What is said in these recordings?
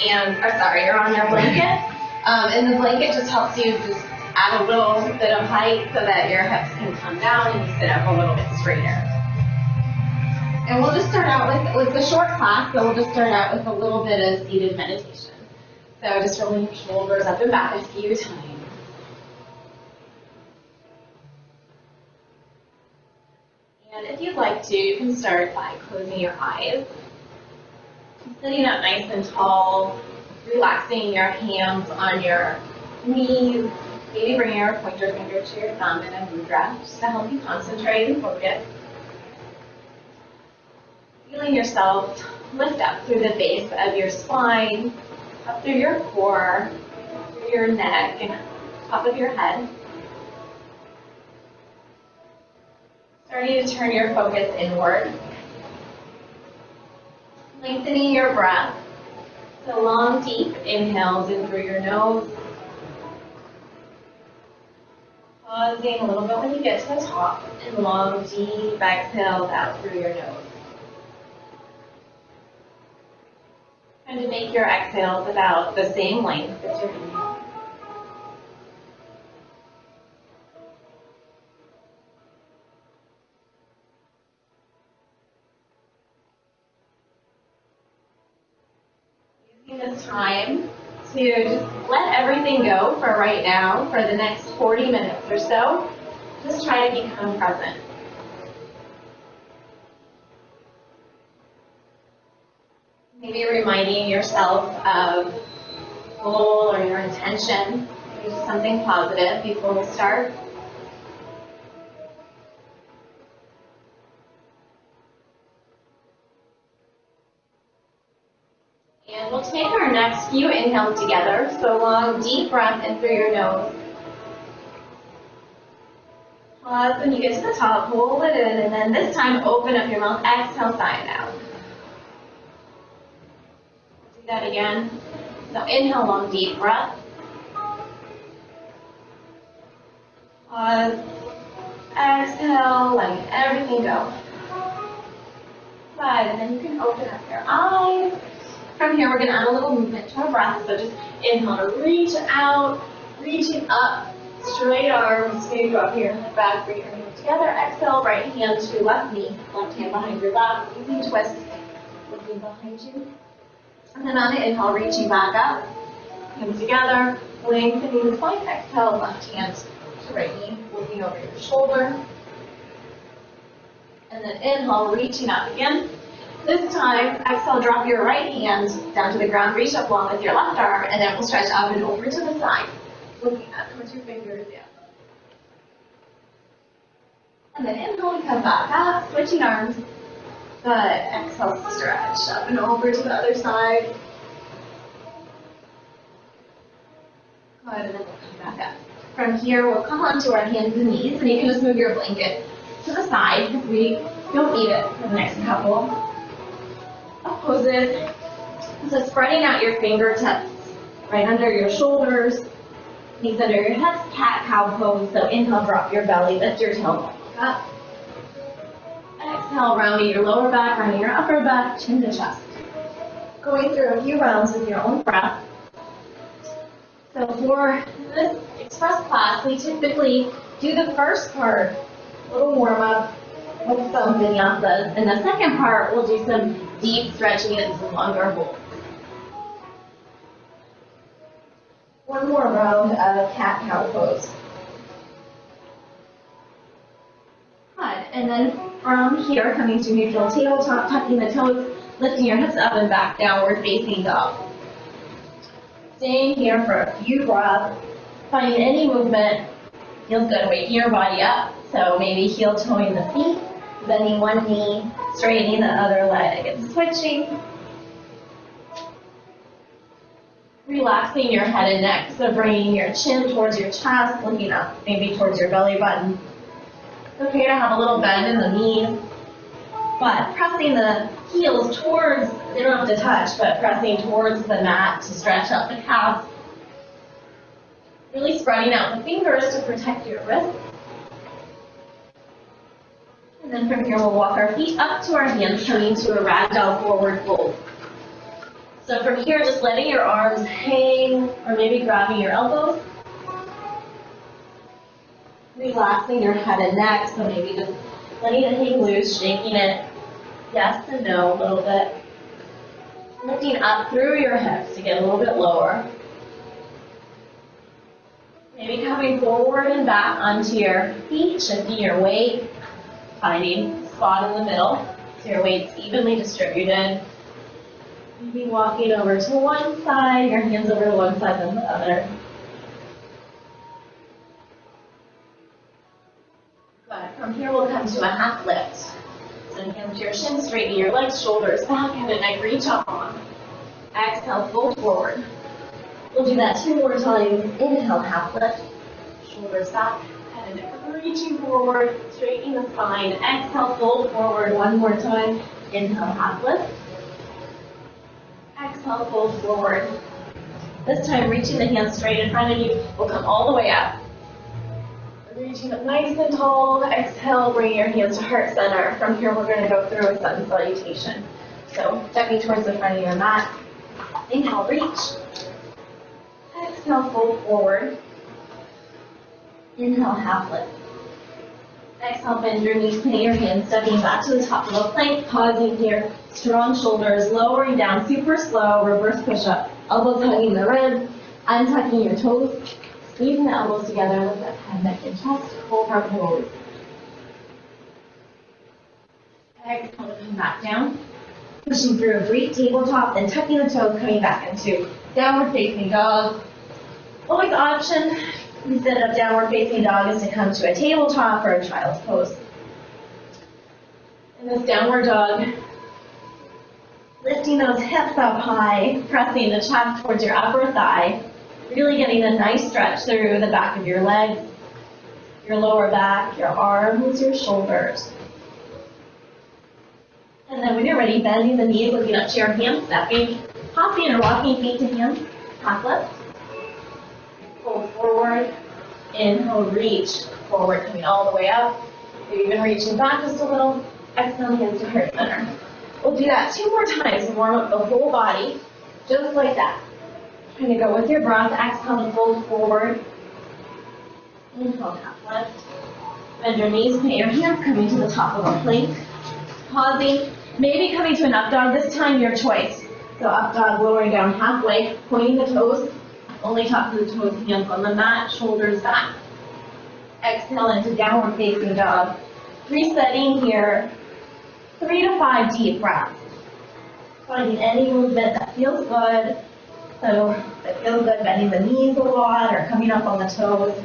you're on your blanket. And the blanket just helps you just add a little bit of height so that your hips can come down and you sit up a little bit straighter. And we'll just start out with the short class, so we'll just start out with a little bit of seated meditation. So just rolling your shoulders up and back a few times. And if you'd like to, you can start by closing your eyes. Sitting up nice and tall, relaxing your hands on your knees. Maybe bring your pointer finger to your thumb in a mudra, just to help you concentrate and focus. Feeling yourself lift up through the base of your spine, up through your core, through your neck, and top of your head. Starting to turn your focus inward. Lengthening your breath. So long, deep inhales in through your nose. Pausing a little bit when you get to the top, and long, deep exhales out through your nose. Trying to make your exhales about the same length as your inhale. Using this time to just let everything go for right now, for the next 40 minutes or so. Just try to become present. Maybe reminding yourself of a goal or your intention, maybe something positive before we start. And we'll take our next few inhales together. So long, deep breath in through your nose. Pause when you get to the top, hold it in, and then this time open up your mouth, exhale, sigh it out. Do that again. So inhale, long, deep breath. Pause, exhale, letting everything go. Sigh, and then you can open up your eyes. From here, we're going to add a little movement to our breath. So just inhale to reach out, reaching up, straight arms, maybe up here, back, bring your hands together. Exhale, right hand to left knee, left hand behind your back, easy twist, looking behind you. And then on the inhale, reaching back up, hands together, lengthening the spine. Exhale, left hand to right knee, looking over your shoulder. And then inhale, reaching up again. This time, exhale, drop your right hand down to the ground, reach up long with your left arm, and then we'll stretch up and over to the side, looking up towards your fingers down. And then inhale and come back up, switching arms. Good. Exhale, stretch up and over to the other side. Good, and then we'll come back up. From here, we'll come onto our hands and knees, and you can just move your blanket to the side because we don't need it for the next couple of poses. So spreading out your fingertips right under your shoulders, knees under your hips, cat-cow pose. So inhale, drop your belly, lift your tailbone up. Exhale, rounding your lower back, rounding your upper back, chin to chest. Going through a few rounds with your own breath. So for this express class, we typically do the first part, a little warm-up with some vinyasas, and the second part we'll do some deep stretching and some longer holds. One more round of cat-cow pose. Good. And then from here, coming to neutral tabletop, tucking the toes, lifting your hips up and back, downward facing dog. Staying here for a few breaths. Finding any movement feels good, waking your body up. So maybe heel toeing the feet, bending one knee, straightening the other leg, and switching. Relaxing your head and neck, so bringing your chin towards your chest, looking up maybe towards your belly button. It's okay to have a little bend in the knees, but pressing the heels towards, they don't have to touch, but pressing towards the mat to stretch out the calf. Really spreading out the fingers to protect your wrists. And then from here, we'll walk our feet up to our hands, coming to a ragdoll forward fold. So from here, just letting your arms hang, or maybe grabbing your elbows. Relaxing your head and neck, so maybe just letting it hang loose, shaking it yes and no a little bit. Lifting up through your hips to get a little bit lower. Maybe coming forward and back onto your feet, shifting your weight, finding a spot in the middle so your weight's evenly distributed. Maybe walking over to one side, your hands over to one side then the other. Good. From here we'll come to a half lift. So hands to your shins, straighten your legs, shoulders back, head and neck reach up on. Exhale, fold forward. We'll do that 2 more times. Inhale, half lift. Shoulders back, head and neck reaching forward, straightening the spine. Exhale, fold forward 1 more time. Inhale, half lift. Exhale, fold forward. This time, reaching the hands straight in front of you. We'll come all the way up. Reaching up nice and tall. Exhale, bring your hands to heart center. From here, we're going to go through a sun salutation. So, stepping towards the front of your mat. Inhale, reach. Exhale, fold forward. Inhale, half lift. Exhale, bend your knees, plant your hands, stepping back to the top of a plank, pausing here. Strong shoulders, lowering down, super slow, reverse push-up. Elbows hugging the ribs, untucking your toes. Squeezing the elbows together, lift up head, neck, and chest, cobra pose. Exhale, come back down. Pushing through a brief tabletop, then tucking the toes, coming back into downward facing dog. Always option, instead of downward facing dog, is to come to a tabletop or a child's pose. In this downward dog, lifting those hips up high, pressing the chest towards your upper thigh. Really getting a nice stretch through the back of your legs, your lower back, your arms, your shoulders. And then when you're ready, bending the knees, looking up to your hands, stepping, hopping or walking feet to hands, half lift. Fold forward, inhale, reach forward, coming all the way up. Maybe even reaching back just a little. Exhale, hands to heart center. We'll do that 2 more times to warm up the whole body, just like that. Kind of go with your breath. Exhale and fold forward. Inhale, half lift. Bend your knees, plant your hands, coming to the top of a plank. Pausing, maybe coming to an up dog, this time your choice. So up dog, lowering down halfway, pointing the toes, only top of the toes, hands on the mat, shoulders back. Exhale into downward facing dog. Resetting here, 3 to 5 deep breaths. Finding any movement that feels good. So it feels good bending the knees a lot or coming up on the toes.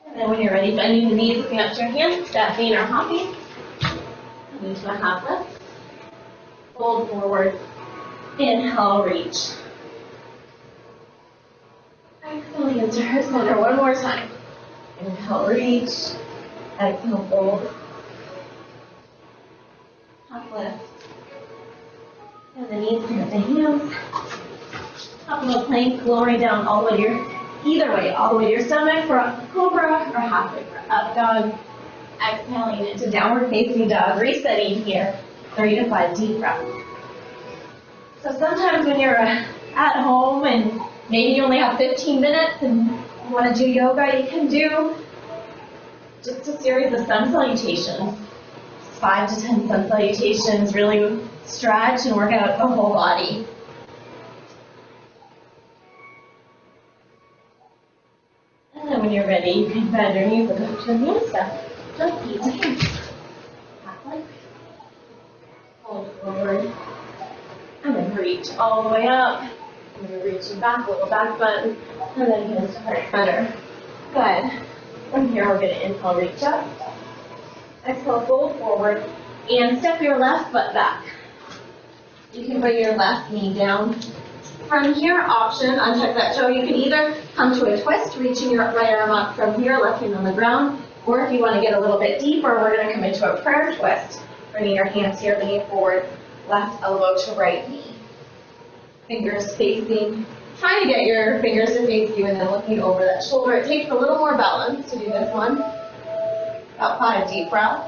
And then when you're ready, bending the knees, looking up to your hands, stepping or hopping. Coming to a half lift. Fold forward. Inhale, reach. Exhale into heart center 1 more time. Inhale, reach. Exhale, fold. Half lift. And the knees plant the hands. Top of a plank, lowering down all the way to your, either way, all the way to your stomach for a cobra or halfway for up dog. Exhaling into downward facing dog, resetting here, 3 to 5 deep breaths. So sometimes when you're at home and maybe you only have 15 minutes and you want to do yoga, you can do just a series of sun salutations. 5 to 10 sun salutations, really stretch and work out the whole body. And then when you're ready, you can bend your knees, look up to Vinyasa. Just feet to hands. Half lift. Fold forward. And then reach all the way up. And then reaching back, little back bend. And then hands to heart center. Good. From here, we're going to inhale, reach up. Exhale, fold forward. And step your left foot back. You can bring your left knee down. From here, option, untuck that toe. You can either come to a twist, reaching your right arm up from here, left hand on the ground. Or if you want to get a little bit deeper, we're going to come into a prayer twist. Bringing your hands here, leaning forward, left elbow to right knee. Fingers facing. Trying to get your fingers to face you and then looking over that shoulder. It takes a little more balance to do this one. About 5 deep breaths.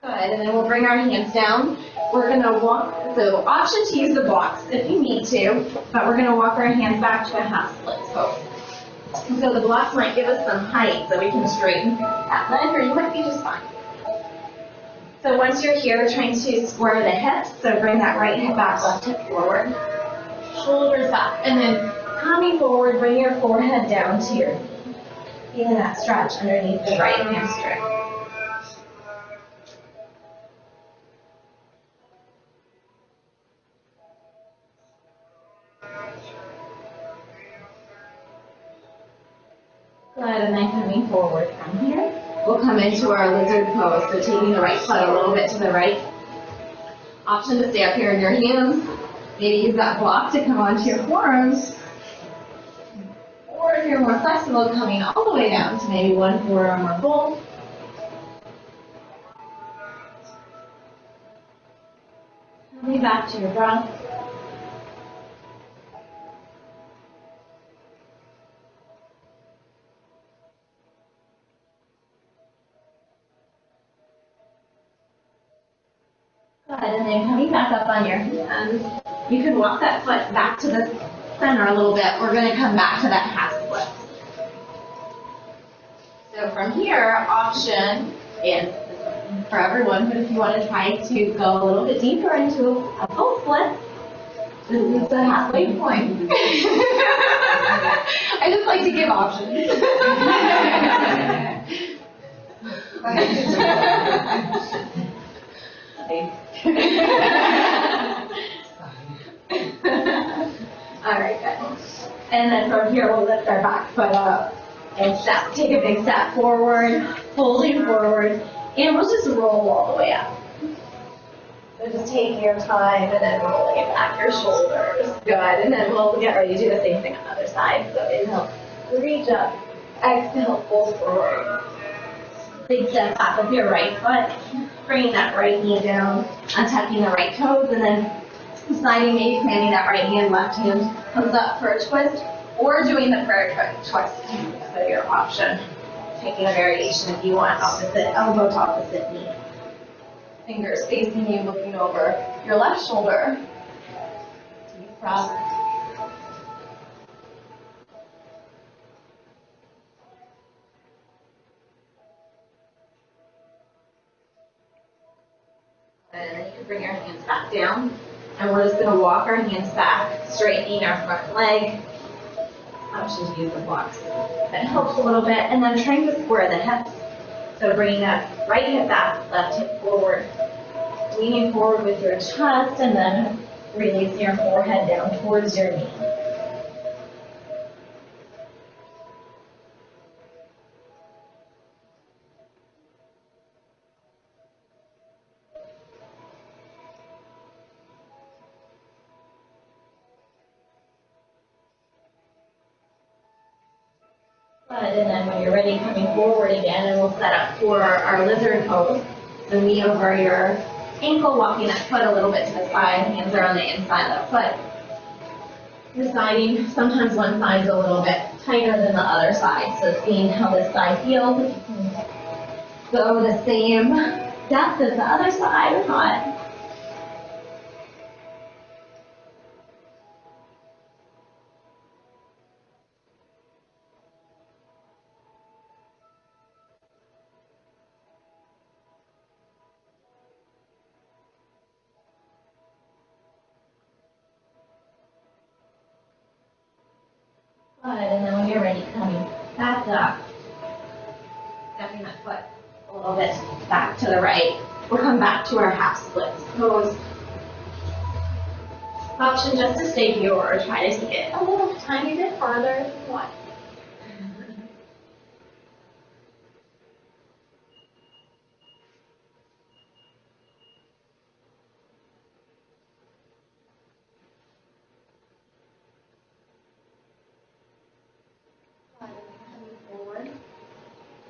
Good, and then we'll bring our hands down. We're going to walk, so option to use the blocks if you need to, but we're going to walk our hands back to a half split pose. So the blocks might give us some height so we can straighten that leg, or you might be just fine. So once you're here, trying to square the hips, so bring that right hip back, left hip forward. Shoulders back, and then coming forward, bring your forehead down to your knee. Feeling that stretch underneath the right hamstring. Good, and then coming forward from here, we'll come into our lizard pose, so taking the right foot a little bit to the right. Option to stay up here in your hands. Maybe use that block to come onto your forearms. Or if you're more flexible, coming all the way down to maybe one forearm or both. Coming back to your breath. Good, and then coming back up on your hands, you can walk that foot back to the center a little bit. We're going to come back to that half split. So from here, option is for everyone, but if you want to try to go a little bit deeper into a full split, this is the halfway point. I just like to give options. All right, good. And then from here, we'll lift our back foot up and step. Take a big step forward, folding forward, and we'll just roll all the way up. So just taking your time and then rolling it back your shoulders. Good, and then we'll get ready to do the same thing on the other side. So inhale, reach up. Exhale, fold forward. Big step back with your right foot. Bringing that right knee down, untucking the right toes, and then sliding, maybe planting that right hand, left hand comes up for a twist, or doing the prayer twist. So your option. Taking a variation if you want, opposite elbow to opposite knee. Fingers facing you, looking over your left shoulder. Deep breath. And then you can bring your hands back down. And we're just going to walk our hands back, straightening our front leg. Option to use the blocks. That helps a little bit. And then trying to square the hips. So bringing that right hip back, left hip forward. Leaning forward with your chest, and then release your forehead down towards your knee. And then when you're ready, coming forward again, and we'll set up for our lizard pose. So knee over your ankle, walking that foot a little bit to the side, hands are on the inside of the foot. Deciding, sometimes one side's a little bit tighter than the other side, so seeing how this side feels. If you can go the same depth as the other side or not. Good, and then when you're ready, coming back up, stepping that foot a little bit back to the right. We'll come back to our half split pose. Option just to stay here or try to take it a little tiny bit farther if you want.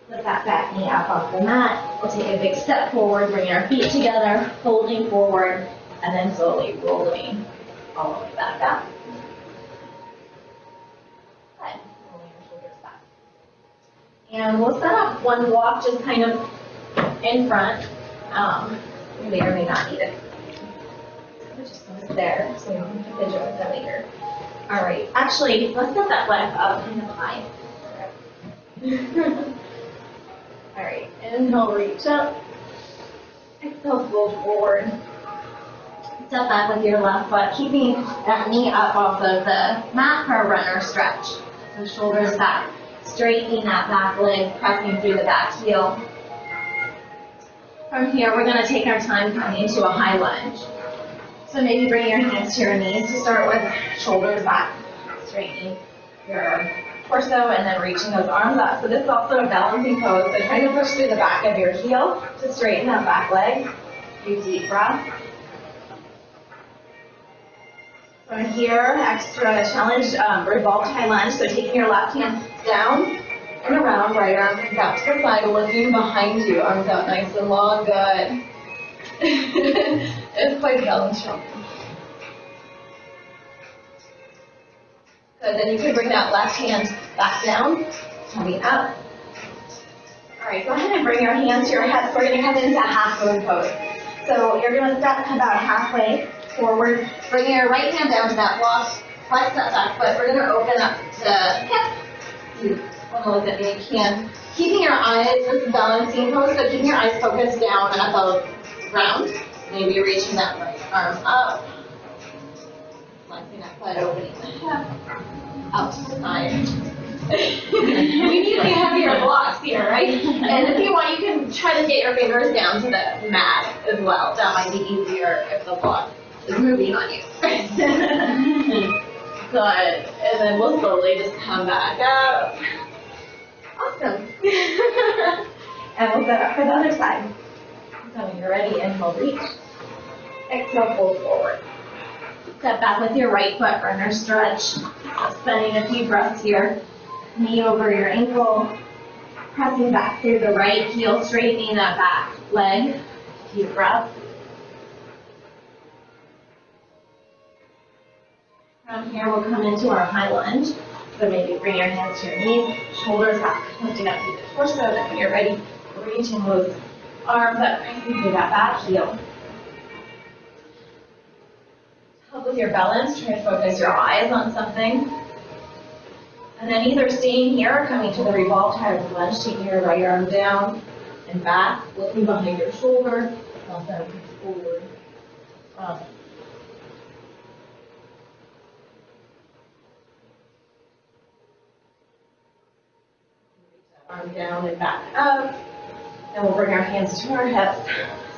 Put that back knee up off the mat. We'll take a big step forward, bring our feet together, folding forward, and then slowly rolling all the way back up. Good. Rolling your shoulders back. And we'll set up one walk just kind of in front. You may or may not need it. It just goes there, so you can fidget with it later. All right. Actually, let's set that leg up kind of high. All right. Inhale, reach up. Exhale, fold forward. Step back with your left foot, keeping that knee up off of the mat for a runner stretch. So shoulders back, straightening that back leg, pressing through the back heel. From here, we're going to take our time coming into a high lunge. So maybe bring your hands to your knees to start with, shoulders back, straightening your torso, and then reaching those arms up. So this is also a balancing pose, so try to push through the back of your heel to straighten that back leg. Few deep breaths. From here, extra challenge, revolved high lunge. So taking your left hand down and around, right arm comes out to the side, looking behind you, arms out nice and long, good. It's quite challenging. Good, then you can bring that left hand back down, coming up. All right, go ahead and bring your hands to your hips. We're going to come into a half moon pose. So you're going to step about halfway forward, bring your right hand down to that block, flex that back foot. We're going to open up the hip. You want to look at me, you can. Keeping your eyes, this is balancing pose, so keeping your eyes focused down at the ground. Maybe reaching that right arm up. Flexing that foot, opening the hip. Out to the side. We need the heavier blocks here, right? And if you want, you can try to get your fingers down to the mat as well. That might be easier if the block is moving on you. Good. And then we'll slowly just come back up. Awesome. And we'll set up for the other side. So when you're ready, inhale, reach. Exhale, fold forward. Step back with your right foot, runner stretch. Spending a few breaths here. Knee over your ankle. Pressing back through the right heel, straightening that back leg. Deep breath. From here, we'll come into our high lunge. So maybe bring your hands to your knees, shoulders back, lifting up through the torso. Then when you're ready, reaching those arms up, pressing through that back heel. Help with your balance, try to focus your eyes on something. And then either staying here or coming to the revolved high lunge, taking your right arm down and back, looking behind your shoulder, left arm comes forward, up. Arm down and back up. And we'll bring our hands to our hips.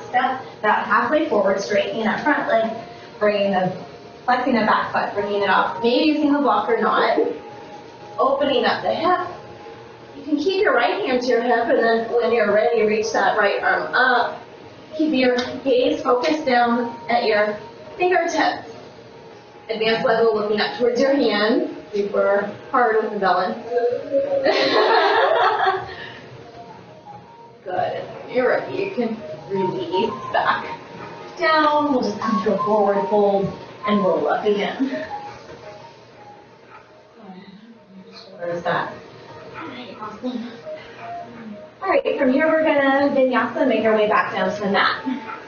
Step that halfway forward, straightening that front leg, flexing the back foot, bringing it up. Maybe using the block or not. Opening up the hip. You can keep your right hand to your hip, and then when you're ready, reach that right arm up. Keep your gaze focused down at your fingertips. Advanced level, looking up towards your hand. Super hard with the balance. Good. When you're ready, you can release back down. We'll just come to a forward fold and roll up again. Shoulders back. Alright, awesome. Alright, from here we're gonna Vinyasa, make our way back down to the mat.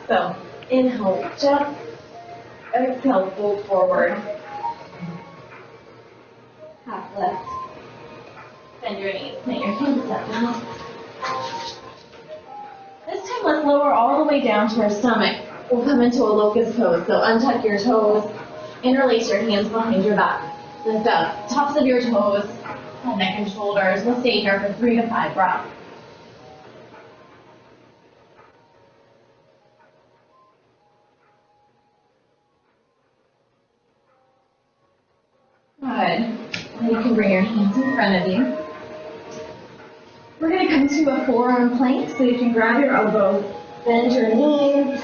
So inhale, reach up. Exhale, fold forward. Half lift. Bend your knees, plant your hands up now. This time let's lower all the way down to our stomach. We'll come into a locust pose. So untuck your toes, interlace your hands behind your back. Lift up tops of your toes, neck and shoulders. We'll stay here for 3 to 5 breaths. Good. And you can bring your hands in front of you. We're going to come to a forearm plank, so you can grab your elbows, bend your knees,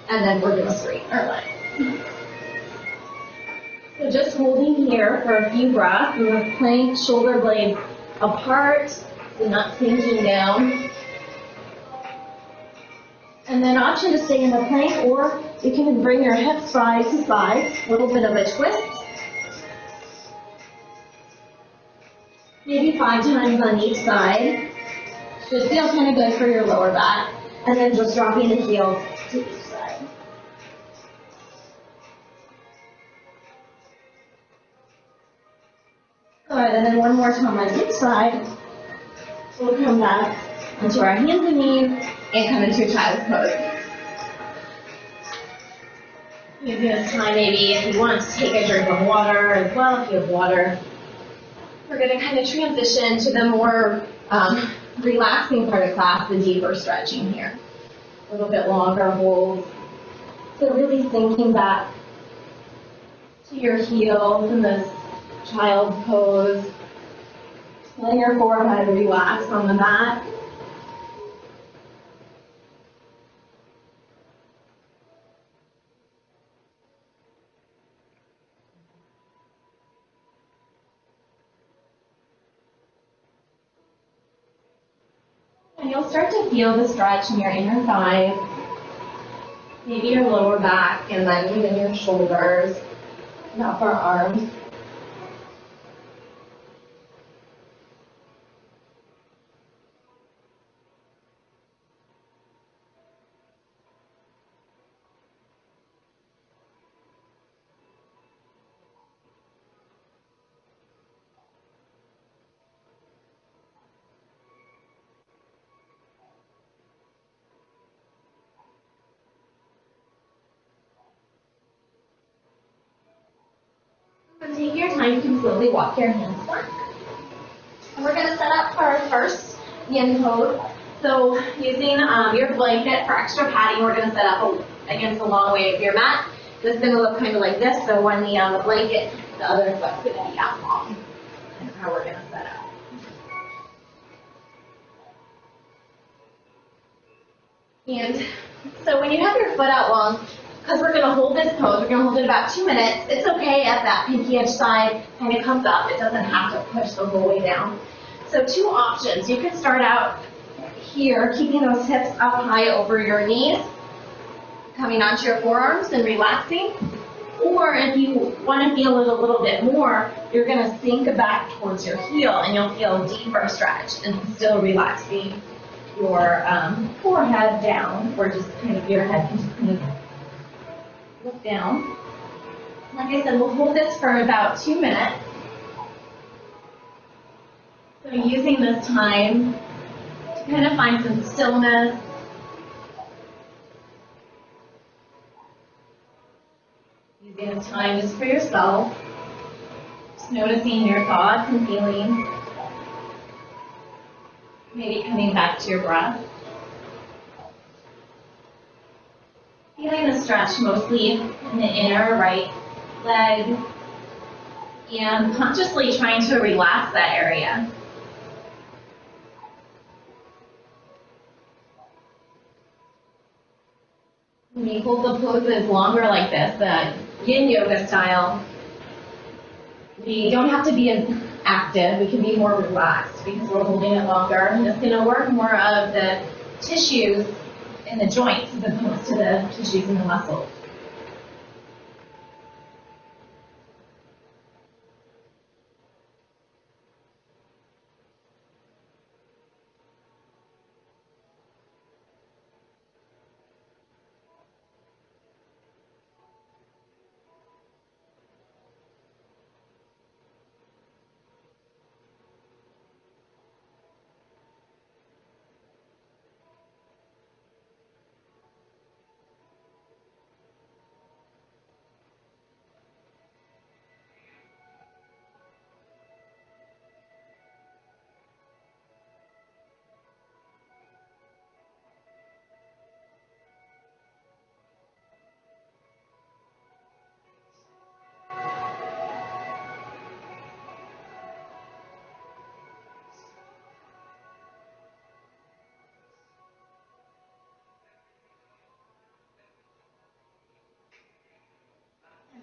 and then we're going to straighten our legs. So just holding here for a few breaths. We have plank, shoulder blades apart, so not sinking down. And then option to stay in the plank or You can bring your hips side to side, a little bit of a twist. Maybe 5 times on each side. Should feel kind of good for your lower back. And then just dropping the heels to each side. Good, and then one more time on each side. We'll come back onto our hands and knees and come into a child's pose. Using this time, maybe if you want to take a drink of water as well, if you have water. We're going to kind of transition to the more relaxing part of class, the deeper stretching here. A little bit longer holds. So really sinking back to your heels in this child's pose. Letting your forehead relax on the mat. And you'll start to feel the stretch in your inner thighs, maybe your lower back, and then even your shoulders, and upper arms. So take your time, you can slowly walk your hands back. And we're going to set up for our first yin pose. So using your blanket for extra padding, we're going to set up against the long way of your mat. This is going to look kind of like this, so one knee on the blanket, the other foot's going to be out long. That's how we're going to set up. And so when you have your foot out long, because we're going to hold this pose, we're going to hold it about 2 minutes. It's okay if that pinky edge side kind of comes up. It doesn't have to push the whole way down. So 2 options. You can start out here, keeping those hips up high over your knees, coming onto your forearms and relaxing. Or if you want to feel it a little bit more, you're going to sink back towards your heel and you'll feel a deeper stretch and still relaxing your forehead down, or just kind of your head can just kind of look down. Like I said, we'll hold this for about 2 minutes. So using this time to kind of find some stillness. Using this time just for yourself. Just noticing your thoughts and feelings. Maybe coming back to your breath. Feeling the stretch mostly in the inner right leg and consciously trying to relax that area. When you hold the poses longer like this, the yin yoga style, we don't have to be active, we can be more relaxed because we're holding it longer. And it's going to work more of the tissues in the joints as opposed to the tissues in the muscles.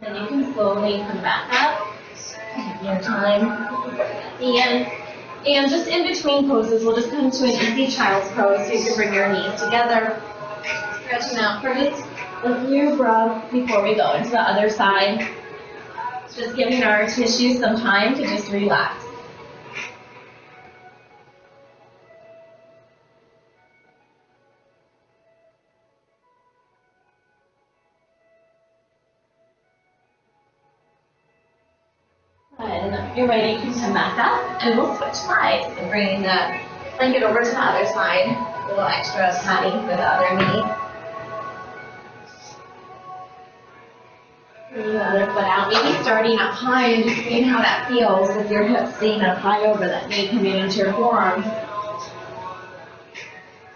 Then you can slowly come back up, take your time, and just in between poses, we'll just come to an easy child's pose, so you can bring your knees together, stretching out for just a few breaths before we go into the other side. Just giving our tissues some time to just relax. And when you're ready, you can come back up and we'll switch sides. So bringing the blanket over to the other side, a little extra padding for the other knee. Bring the other foot out, maybe starting up high and just seeing how that feels with your hips staying up high over that knee coming into your forearms.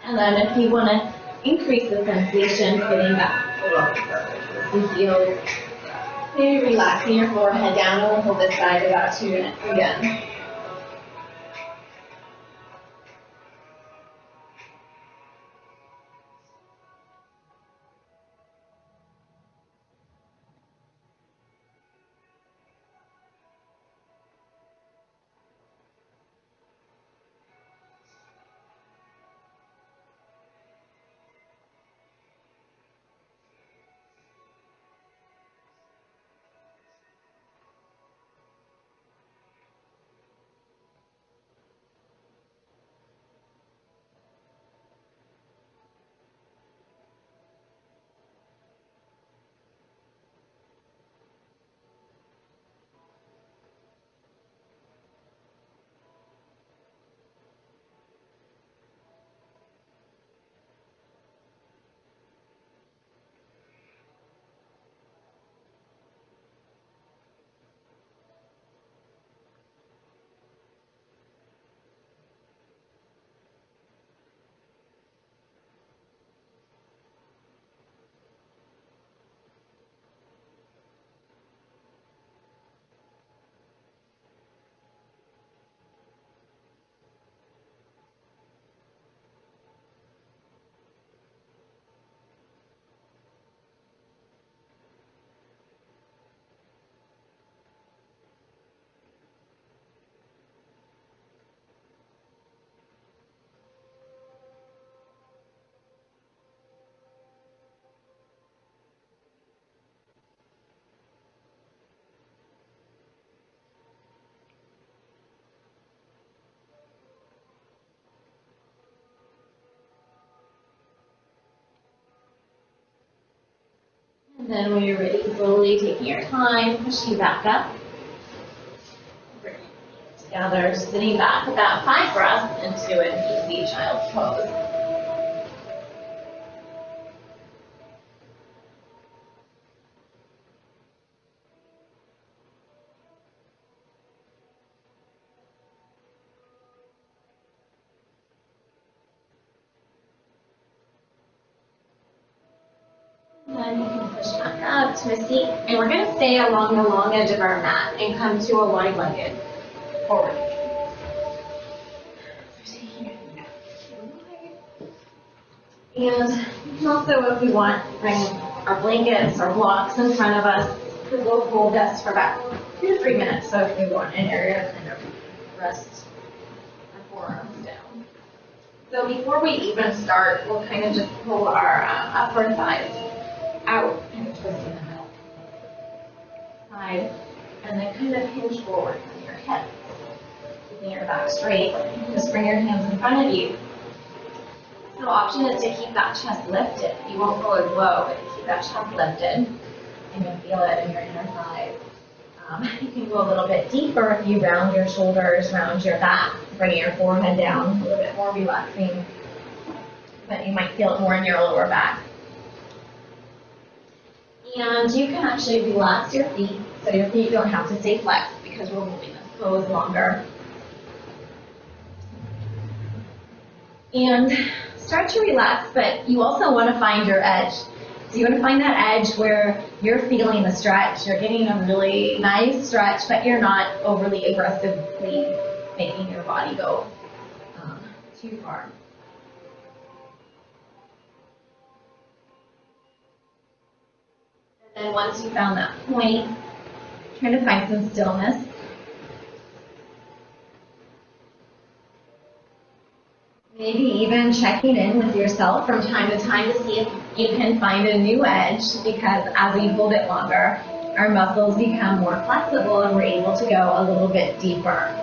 And then if you want to increase the sensation, sitting back a little further. You feel maybe relaxing your forehead down, and we'll hold this side about 2 minutes again. And then when you're ready, slowly taking your time, pushing back up. Together, sitting back about 5 breaths into an easy child's pose. Then you can push back up to a seat, and we're going to stay along the long edge of our mat and come to a wide-legged forward. And we can also, if we want, bring our blankets or blocks in front of us, because we'll hold this for about 2 to 3 minutes. So if we want an area to kind of rest our forearms down. So before we even start, we'll kind of just pull our upper thighs out and twist in the middle. Side, and then kind of hinge forward from your hips. Keeping your back straight. Just bring your hands in front of you. The option is to keep that chest lifted. You won't go as low, but keep that chest lifted. And you'll feel it in your inner thighs. You can go a little bit deeper if you round your shoulders, round your back, bring your forehead down, a little bit more relaxing. But you might feel it more in your lower back. And you can actually relax your feet, so your feet don't have to stay flexed because we're moving this pose longer. And start to relax, but you also want to find your edge. So you want to find that edge where you're feeling the stretch. You're getting a really nice stretch, but you're not overly aggressively making your body go too far. And then once you found that point, try to find some stillness. Maybe even checking in with yourself from time to time to see if you can find a new edge, because as we hold it longer, our muscles become more flexible and we're able to go a little bit deeper.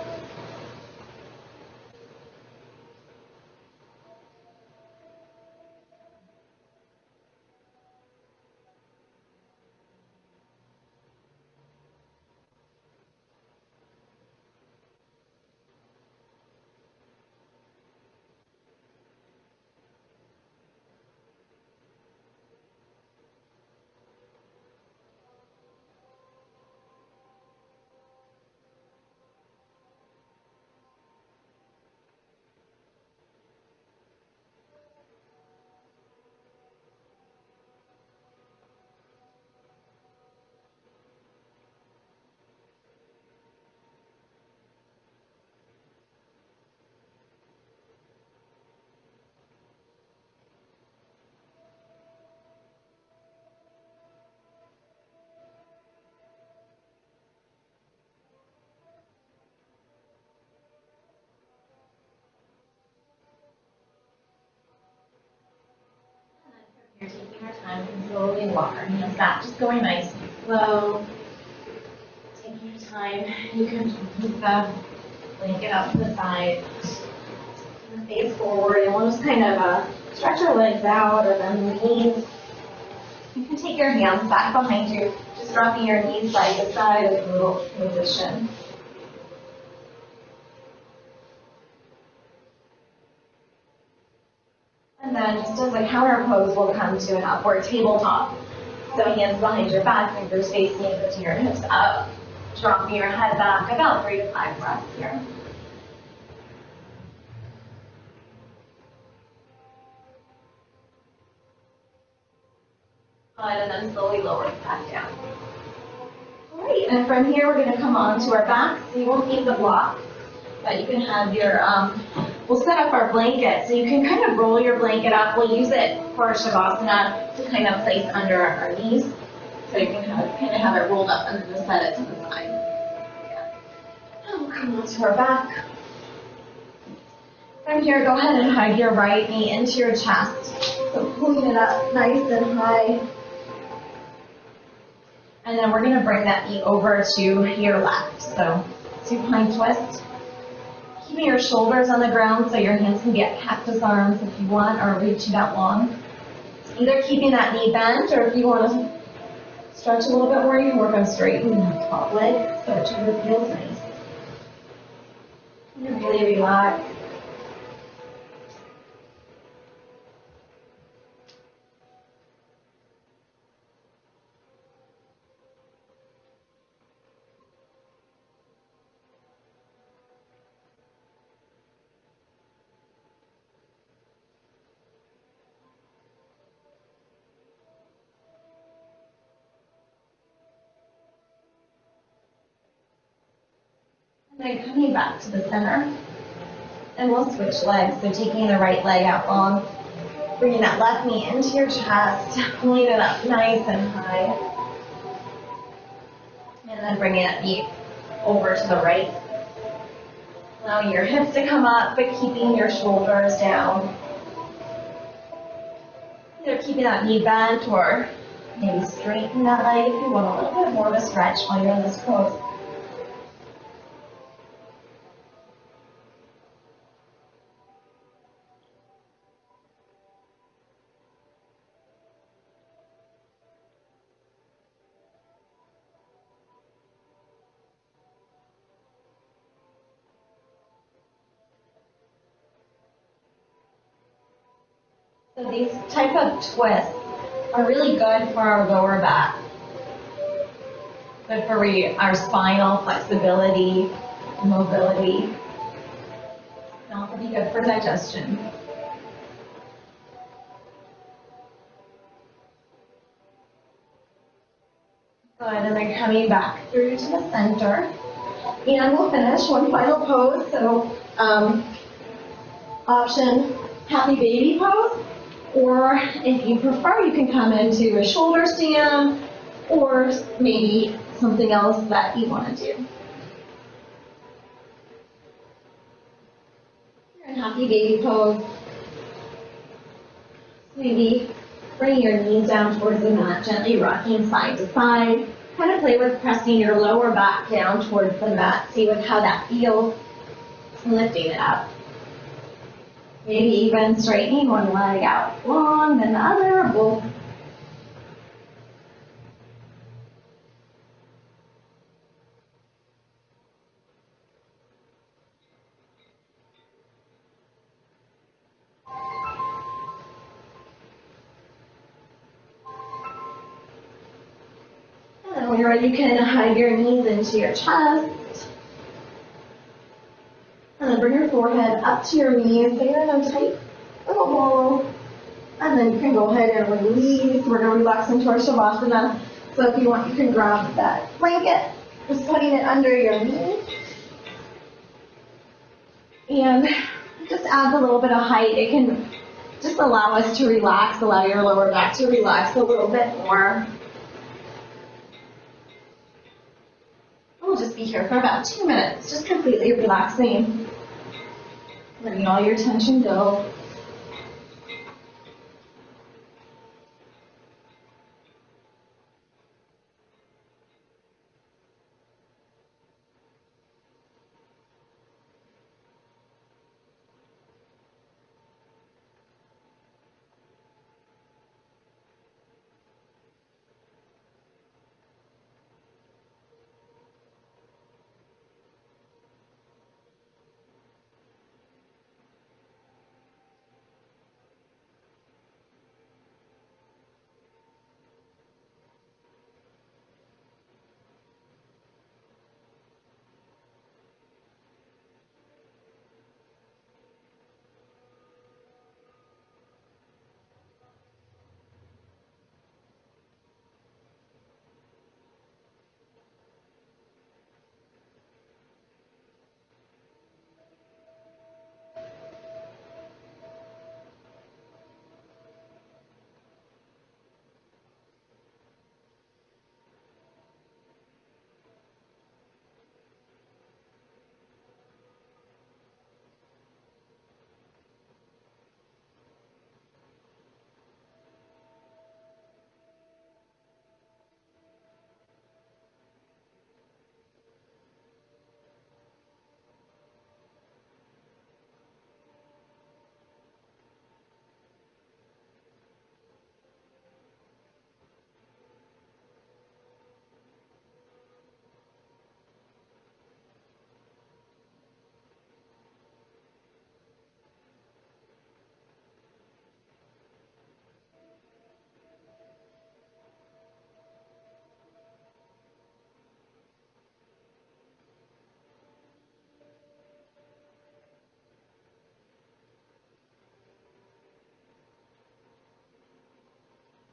You're taking our time and slowly walk our hands back, just going nice and slow. Taking your time. You can move the blanket out to the side. Face forward, and we'll just kind of stretch our legs out or bend the knees. You can take your hands back behind you, just dropping your knees side to side as a little position. And then just as a counter pose, we'll come to an upward tabletop. So hands behind your back, fingers facing into your hips up, dropping your head back, about 3 to 5 breaths here. And then slowly lower it back down. Alright, and from here we're going to come on to our back, so you won't need the block, but you can have your, we'll set up our blanket, so you can kind of roll your blanket up. We'll use it for Shavasana to kind of place under our knees, so you can kind of have it rolled up and then set it to the side. Yeah. And we'll come on to our back. From here, go ahead and hug your right knee into your chest, so pulling it up nice and high. And then we're going to bring that knee over to your left. So supine twist. Keeping your shoulders on the ground so your hands can get cactus arms if you want, or reaching out long. Either keeping that knee bent, or if you want to stretch a little bit more, you can work on straightening that top leg so it feels nice. And really relax. And then coming back to the center, and we'll switch legs. So taking the right leg out long, bringing that left knee into your chest, pulling it up nice and high, and then bringing that knee over to the right. Allowing your hips to come up, but keeping your shoulders down. Either keeping that knee bent, or maybe straighten that leg if you want a little bit more of a stretch while you're in this pose. So these type of twists are really good for our lower back. Good for our spinal flexibility, mobility. And also be good for digestion. Good, and then coming back through to the center. And we'll finish one final pose. So option happy baby pose. Or if you prefer, you can come into a shoulder stand, or maybe something else that you want to do. And happy baby pose. Maybe bring your knees down towards the mat, gently rocking side to side. Kind of play with pressing your lower back down towards the mat. See how that feels. Lifting it up. Maybe even straightening one leg out long, then the other. Both. And then when you're ready, you can hug your knees into your chest. And then bring your forehead up to your knees, finger them tight, little hollow. And then you can go ahead and release. We're going to relax into our Shavasana. So if you want, you can grab that blanket, just putting it under your knee. And just adds a little bit of height. It can just allow us to relax, allow your lower back to relax a little bit more. We'll just be here for about 2 minutes, just completely relaxing. Letting all your tension go.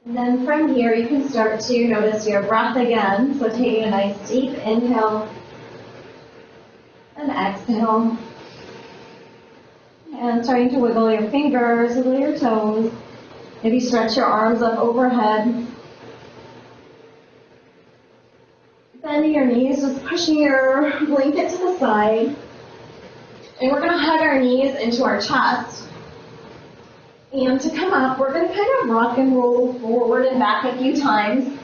And then from here, you can start to notice your breath again. So taking a nice deep inhale and exhale. And starting to wiggle your fingers, wiggle your toes. Maybe stretch your arms up overhead. Bending your knees, just pushing your blanket to the side. And we're going to hug our knees into our chest. And to come up, we're going to kind of rock and roll forward and back a few times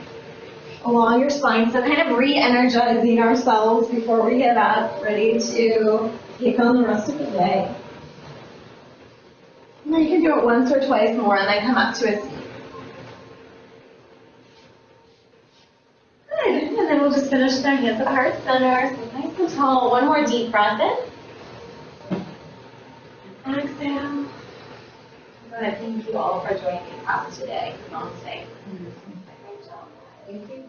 along your spine. So kind of re-energizing ourselves before we get up, ready to take on the rest of the day. And then you can do it once or twice more and then come up to a seat. Good. And then we'll just finish with our hands at heart center. So nice and tall. One more deep breath in. Exhale. Good. Thank you all for joining me class today. Namaste. Thank you.